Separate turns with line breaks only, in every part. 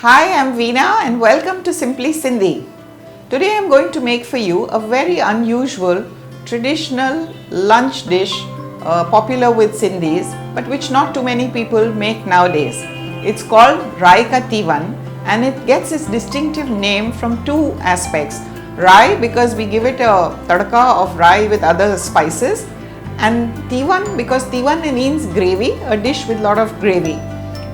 Hi, I'm Veena and welcome to Simply Sindhi. Today I'm going to make for you a very unusual traditional lunch dish popular with Sindhis but which not too many people make nowadays. It's called Rai ka Teewan and it gets its distinctive name from two aspects. Rai because we give it a tadka of rai with other spices, and Teewan because Teewan means gravy, a dish with lot of gravy.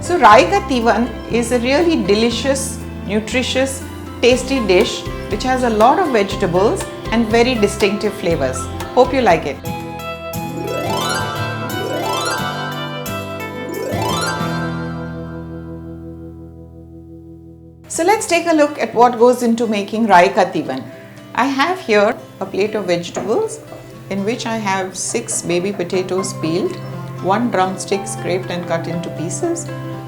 So Rai ka Teewan is a really delicious, nutritious, tasty dish which has a lot of vegetables and very distinctive flavors. Hope you like it. So let's take a look at what goes into making Rai ka Teewan. I have here a plate of vegetables in which I have 6 baby potatoes peeled, 1 drumstick scraped and cut into pieces,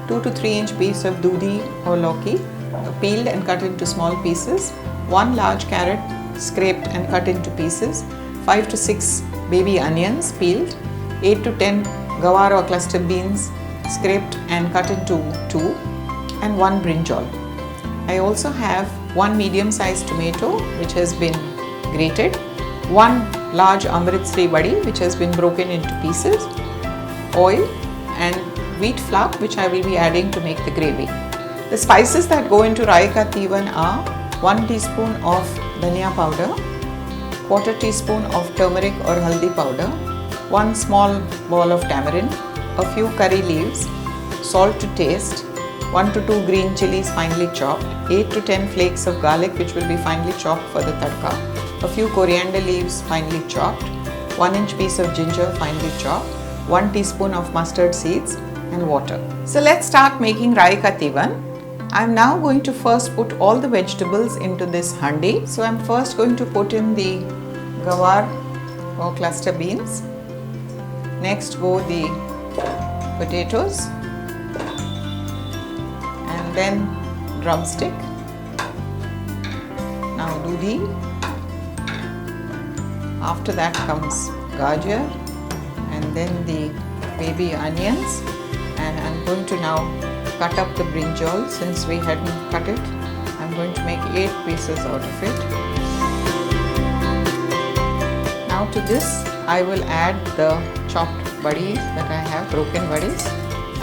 2 to 3 inch piece of dudhi or lauki peeled and cut into small pieces, 1 large carrot scraped and cut into pieces, 5 to 6 baby onions peeled, 8 to 10 gavar or cluster beans scraped and cut into 2, and 1 brinjal. I also have 1 medium sized tomato which has been grated, 1 large amritsari vadi which has been broken into pieces, oil and wheat flour which I will be adding to make the gravy. The spices that go into Rai ka Teewan are 1 teaspoon of dhania powder, 1/4 teaspoon of turmeric or haldi powder, 1 small ball of tamarind, a few curry leaves, salt to taste, 1 to 2 green chillies finely chopped, 8 to 10 flakes of garlic which will be finely chopped for the tadka, a few coriander leaves finely chopped, 1 inch piece of ginger finely chopped, 1 teaspoon of mustard seeds and water. So let's start making Rai ka Teewan. I'm now going to first put all the vegetables into this handi. So I'm first going to put in the gavar or cluster beans. Next go the potatoes and then drumstick. Now dudhi. After that comes gajar and then the baby onions, and I'm going to now cut up the brinjal. Since we hadn't cut it, I'm going to make 8 pieces out of it. Now to this I will add the chopped vadis that I have, broken vadis,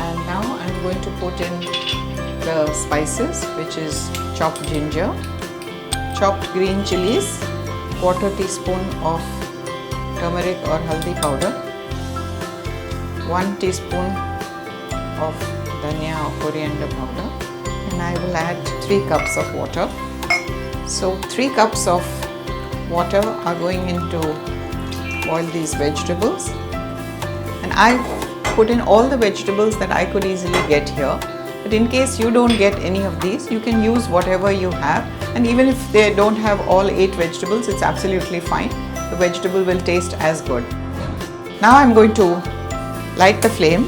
and now I'm going to put in the spices which is chopped ginger, chopped green chillies, 1/4 teaspoon of turmeric or haldi powder, 1 teaspoon of dhania or coriander powder, and I will add 3 cups of water. So 3 cups of water are going into boil these vegetables, and I put in all the vegetables that I could easily get here, but in case you don't get any of these, you can use whatever you have, and even if they don't have all 8 vegetables, it's absolutely fine. The vegetable will taste as good. Now I'm going to light the flame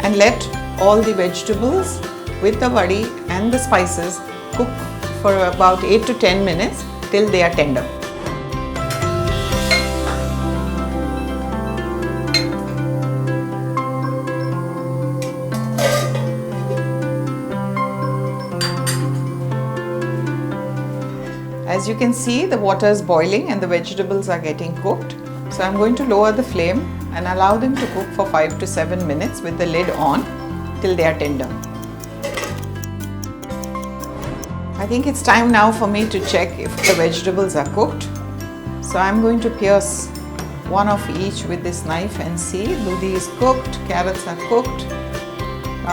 and let all the vegetables with the vadi and the spices cook for about 8 to 10 minutes till they are tender. As you can see, the water is boiling and the vegetables are getting cooked. So I'm going to lower the flame and allow them to cook for 5 to 7 minutes with the lid on till they are tender. I think it's time now for me to check if the vegetables are cooked. So I'm going to pierce one of each with this knife and see. Dudhi is cooked, carrots are cooked,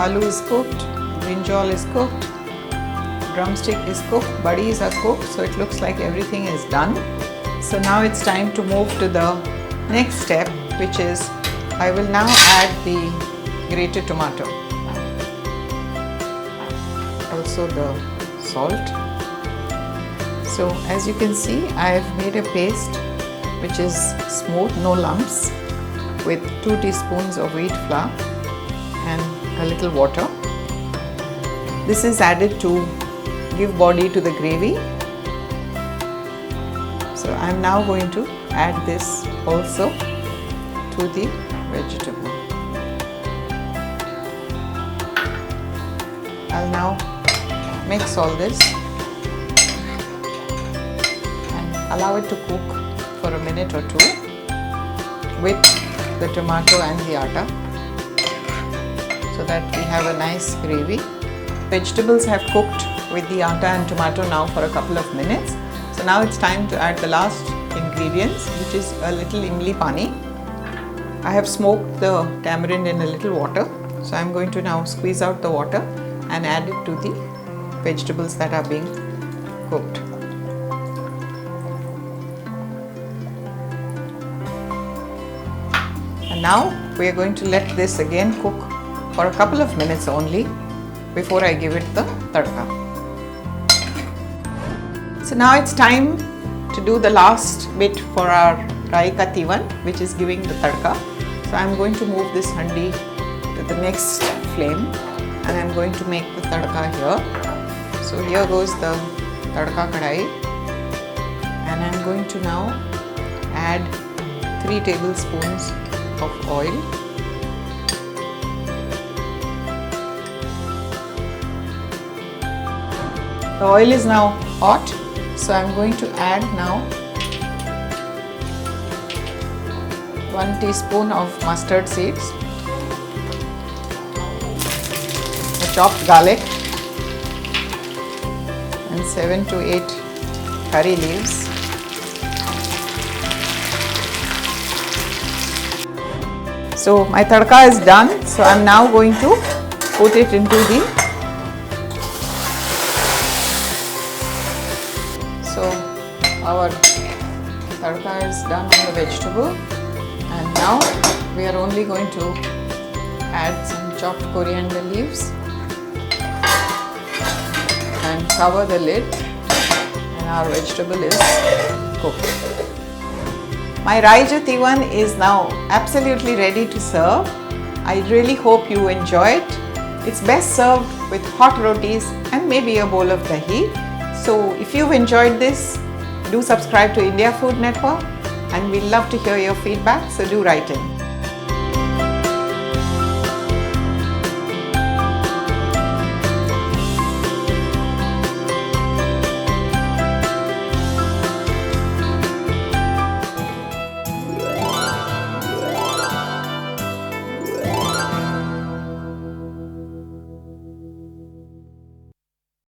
aloo is cooked, brinjal is cooked, drumstick is cooked, buddies are cooked, so it looks like everything is done. So now it's time to move to the next step, which is I will now add the grated tomato, also the salt. So as you can see, I have made a paste which is smooth, no lumps, with 2 teaspoons of wheat flour and a little water. This is added to give body to the gravy. So I'm now going to add this also to the vegetable. I'll now mix all this and allow it to cook for a minute or two with the tomato and the atta, so that we have a nice gravy. Vegetables have cooked with the atta and tomato now for a couple of minutes. So now it's time to add the last ingredients, which is a little imli pani. I have smoked the tamarind in a little water. So I'm going to now squeeze out the water and add it to the vegetables that are being cooked. And now we are going to let this again cook for a couple of minutes only before I give it the tadka. So now it's time to do the last bit for our rai ka teewan, which is giving the tadka. So I'm going to move this handi to the next flame and I'm going to make the tadka here. So here goes the tadka kadai, and I'm going to now add 3 tablespoons of oil. The oil is now hot, so I'm going to add now 1 teaspoon of mustard seeds, a chopped garlic, and 7 to 8 curry leaves. So my tadka is done, so I'm now going to put it into the our tadka is done on the vegetable, and now we are only going to add some chopped coriander leaves and cover the lid, and our vegetable is cooked. My Raija Teewan is now absolutely ready to serve. I really hope you enjoy it. It's best served with hot rotis and maybe a bowl of dahi. So if you've enjoyed this, do subscribe to India Food Network, and we'd love to hear your feedback, so do write in.